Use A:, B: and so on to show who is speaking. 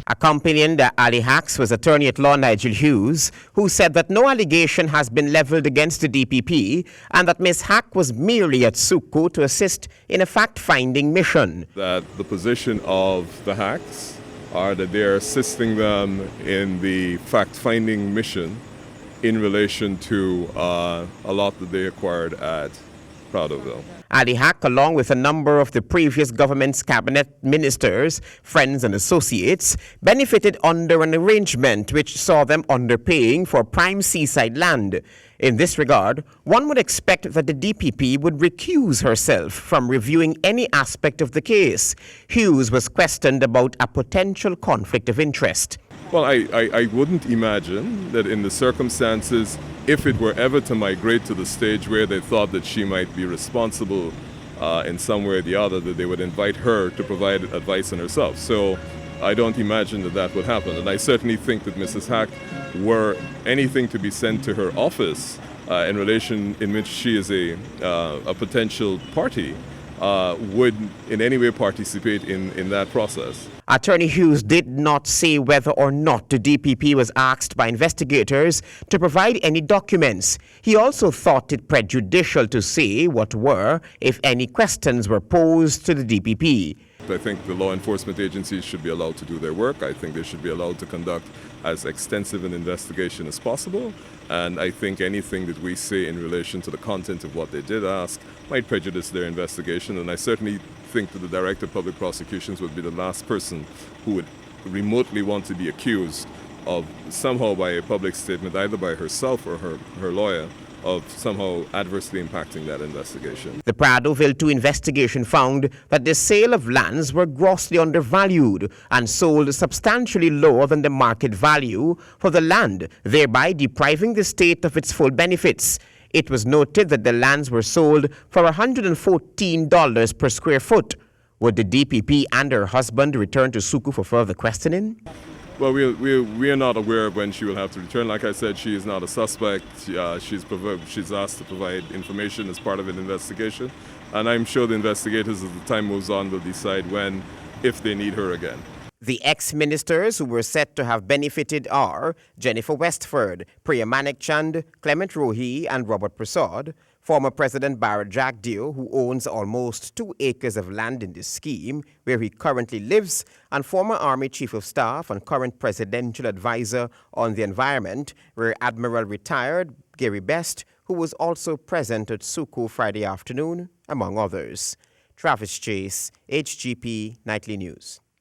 A: Accompanying the Ali Hacks was attorney-at-law Nigel Hughes, who said that no allegation has been leveled against the DPP and that Ms. Hack was merely at SOCU to assist in a fact-finding mission.
B: That the position of the Hacks are that they are assisting them in the fact-finding mission in relation to a lot that they acquired at Pradoville.
A: Ali Hack, along with a number of the previous government's cabinet ministers, friends and associates, benefited under an arrangement which saw them underpaying for prime seaside land. In this regard, one would expect that the DPP would recuse herself from reviewing any aspect of the case. Hughes was questioned about a potential conflict of interest.
B: Well, I wouldn't imagine that in the circumstances, if it were ever to migrate to the stage where they thought that she might be responsible in some way or the other, that they would invite her to provide advice on herself. So I don't imagine that that would happen. And I certainly think that Mrs. Hack, were anything to be sent to her office in relation in which she is a potential party, would in any way participate in that process.
A: Attorney Hughes did not say whether or not the DPP was asked by investigators to provide any documents. He also thought it prejudicial to say what were, if any, questions were posed to the DPP.
B: I think the law enforcement agencies should be allowed to do their work. I think they should be allowed to conduct as extensive an investigation as possible. And I think anything that we say in relation to the content of what they did ask might prejudice their investigation. And I certainly think that the Director of Public Prosecutions would be the last person who would remotely want to be accused of somehow by a public statement, either by herself or her lawyer, of somehow adversely impacting that investigation.
A: The Prado Ville 2 investigation found that the sale of lands were grossly undervalued and sold substantially lower than the market value for the land, thereby depriving the state of its full benefits. It was noted that the lands were sold for $114 per square foot. Would the DPP and her husband return to SOCU for further questioning?
B: Well, we are not aware of when she will have to return. Like I said, she is not a suspect. She's asked to provide information as part of an investigation. And I'm sure the investigators, as the time moves on, will decide when, if they need her again.
A: The ex-ministers who were said to have benefited are Jennifer Westford, Priya Manikchand, Clement Rohi and Robert Prasad, former President Bharat Jagdeo, who owns almost 2 acres of land in this scheme, where he currently lives, and former Army Chief of Staff and current Presidential Advisor on the Environment, Rear Admiral retired Gary Best, who was also present at SOCU Friday afternoon, among others. Travis Chase, HGP Nightly News.